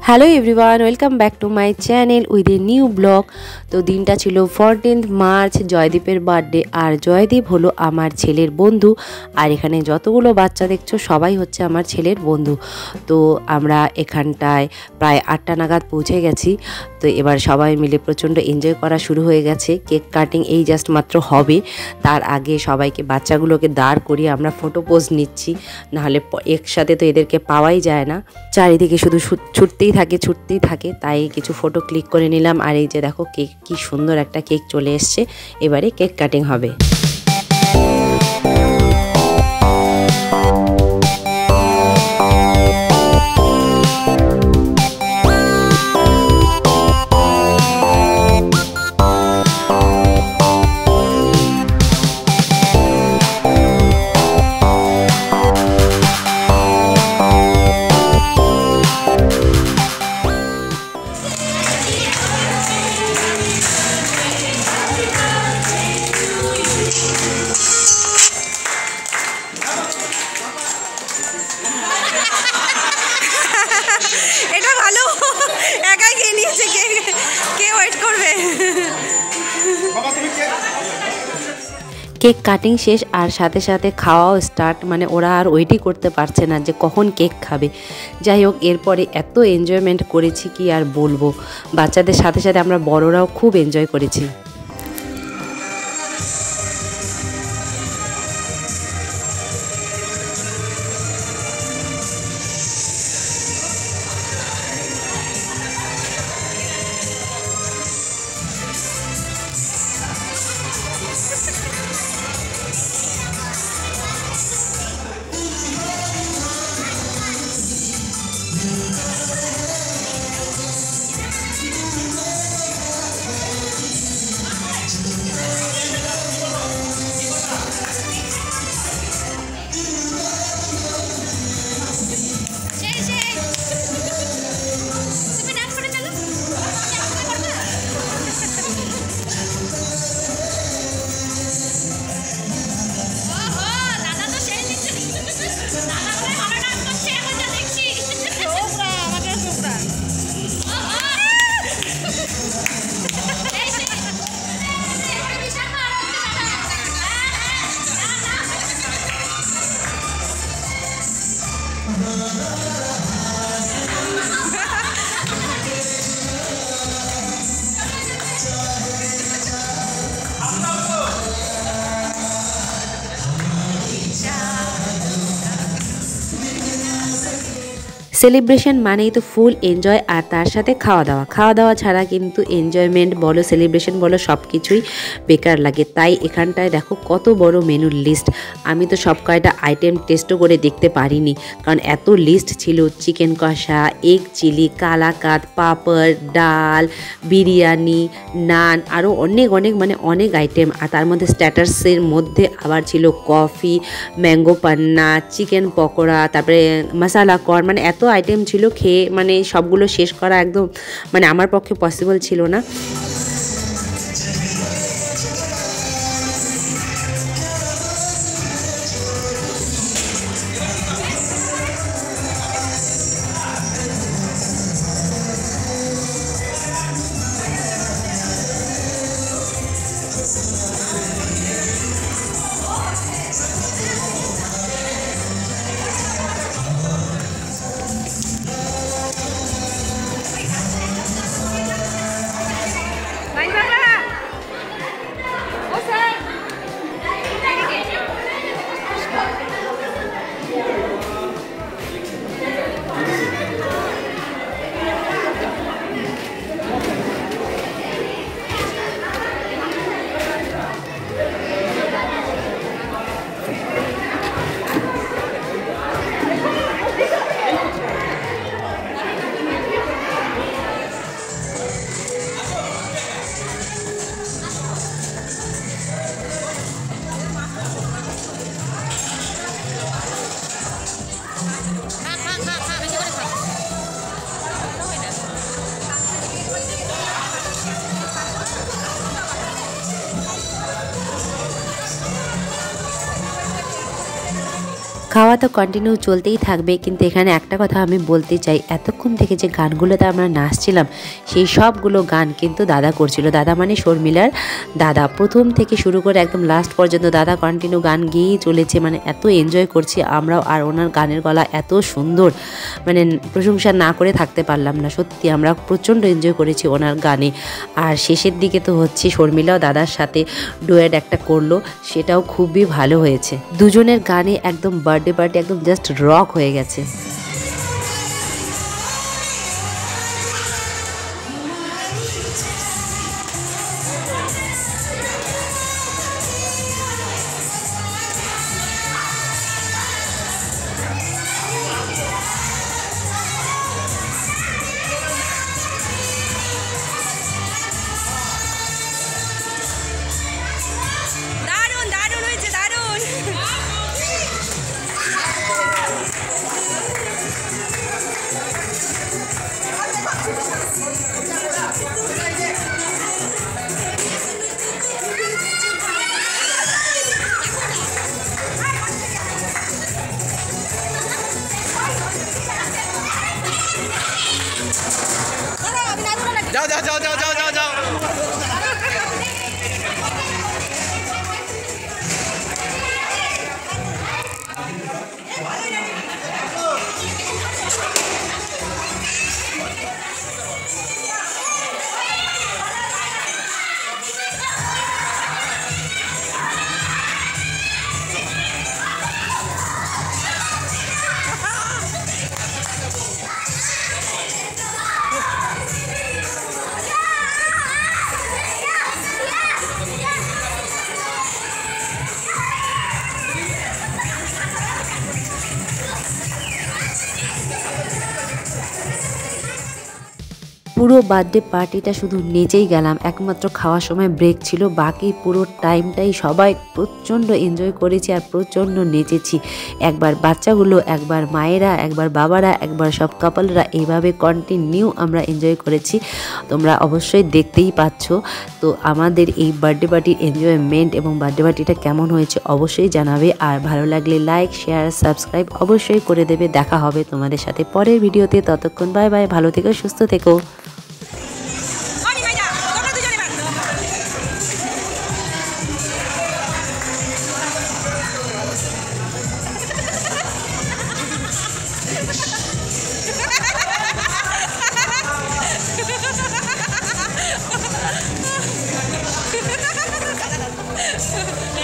Hello everyone, welcome back to my channel with a new blog. তো দিনটা ছিল 14 March, জয়দীপের birthday. আর জয়দীপ হলো আমার ছেলের বন্ধু। আর এখানে যতগুলো বাচ্চা দেখছো সবাই হচ্ছে আমার ছেলের বন্ধু। তো আমরা এখানটায় প্রায় 8টা নাগাদ পৌঁছে গেছি। তো এবার সবাই মিলে প্রচণ্ড এনজয় করা শুরু হয়ে গেছে। কেক কাটিং এই জাস্ট মাত্র হবে, তার আগে সবাইকে বাচ্চাগুলোকে দাঁড় করিয়ে আমরা ফটো পোজ নিচ্ছি, নাহলে একসাথে তো এদেরকে পাওয়াই যায় না। চারিদিকে শুধু ছুটতেই থাকে, তাই কিছু ফটো ক্লিক করে নিলাম। আর এই যে দেখো কেক, কি সুন্দর একটা কেক চলে এসছে। এবারে কেক কাটিং হবে। এটা ভালো, একাই খেয়ে নিয়েছে, কে ওয়েট করবে। কেক কাটিং শেষ আর সাথে সাথে খাওয়াও স্টার্ট। মানে ওরা আর ওয়েটই করতে পারছে না যে কখন কেক খাবে। যাই হোক, এরপরে এত এনজয়মেন্ট করেছি কি আর বলবো। বাচ্চাদের সাথে সাথে আমরা বড়রাও খুব এনজয় করেছি। সেলিব্রেশন মানেই তো ফুল এনজয়, আর তার সাথে খাওয়া দাওয়া ছাড়া কিন্তু এনজয়মেন্ট বলো, সেলিব্রেশন বলো, সব কিছুই বেকার লাগে। তাই এখানটায় দেখো কত বড় মেনুর লিস্ট। আমি তো সব কয়টা আইটেম টেস্টও করে দেখতে পারিনি, কারণ এত লিস্ট ছিল। চিকেন কষা, এগ চিলি, কালাকাদ, পাপড়, ডাল, বিরিয়ানি, নান, আরও অনেক আইটেম। আর তার মধ্যে স্ট্যাটাসের মধ্যে আবার ছিল কফি, ম্যাঙ্গো পান্না, চিকেন পকোড়া, তারপরে মশালা কর্ন। মানে এত আইটেম ছিল, খেয়ে মানে সবগুলো শেষ করা একদম মানে আমার পক্ষে পসিবল ছিল না। খাওয়া তো কন্টিনিউ চলতেই থাকবে, কিন্তু এখানে একটা কথা আমি বলতে চাই, এতক্ষণ থেকে যে গানগুলোতে আমরা নাচছিলাম সেই সবগুলো গান কিন্তু দাদা করছিল। দাদা মানে শর্মিলার দাদা, প্রথম থেকে শুরু করে একদম লাস্ট পর্যন্ত দাদা কন্টিনিউ গান গেয়েই চলেছে। মানে এত এনজয় করছি আমরাও, আর ওনার গানের গলা এত সুন্দর, মানে প্রশংসা না করে থাকতে পারলাম না। সত্যি আমরা প্রচণ্ড এনজয় করেছি ওনার গানে। আর শেষের দিকে তো হচ্ছে শর্মিলাও দাদার সাথে ডুয়েট একটা করলো, সেটাও খুবই ভালো হয়েছে। দুজনের গানে একদম বার্থডে পার্টি একদম জাস্ট রক হয়ে গেছে। দারুণ দারুণ হয়েছে, দারুণ। যাও যাও যাও যাও যাও যাও যাও। পুরো বার্থডে পার্টিটা শুধু নেচেই গেলাম, একমাত্র খাওয়ার সময় ব্রেক ছিল, বাকি পুরো টাইমটাই সবাই প্রচণ্ড এনজয় করেছি আর প্রচণ্ড নেচেছি। একবার বাচ্চাগুলো, একবার মায়েরা, একবার বাবারা, একবার সব কাপলরা, এইভাবে কন্টিনিউ আমরা এনজয় করেছি। তোমরা অবশ্যই দেখতেই পাচ্ছ। তো আমাদের এই বার্থডে পার্টির এনজয়মেন্ট এবং বার্থডে পার্টিটা কেমন হয়েছে অবশ্যই জানাবে, আর ভালো লাগলে লাইক, শেয়ার, সাবস্ক্রাইব অবশ্যই করে দেবে। দেখা হবে তোমাদের সাথে পরের ভিডিওতে, ততক্ষণ বাই বাই, ভালো থেকো, সুস্থ থেকো। Ha ha ha ha!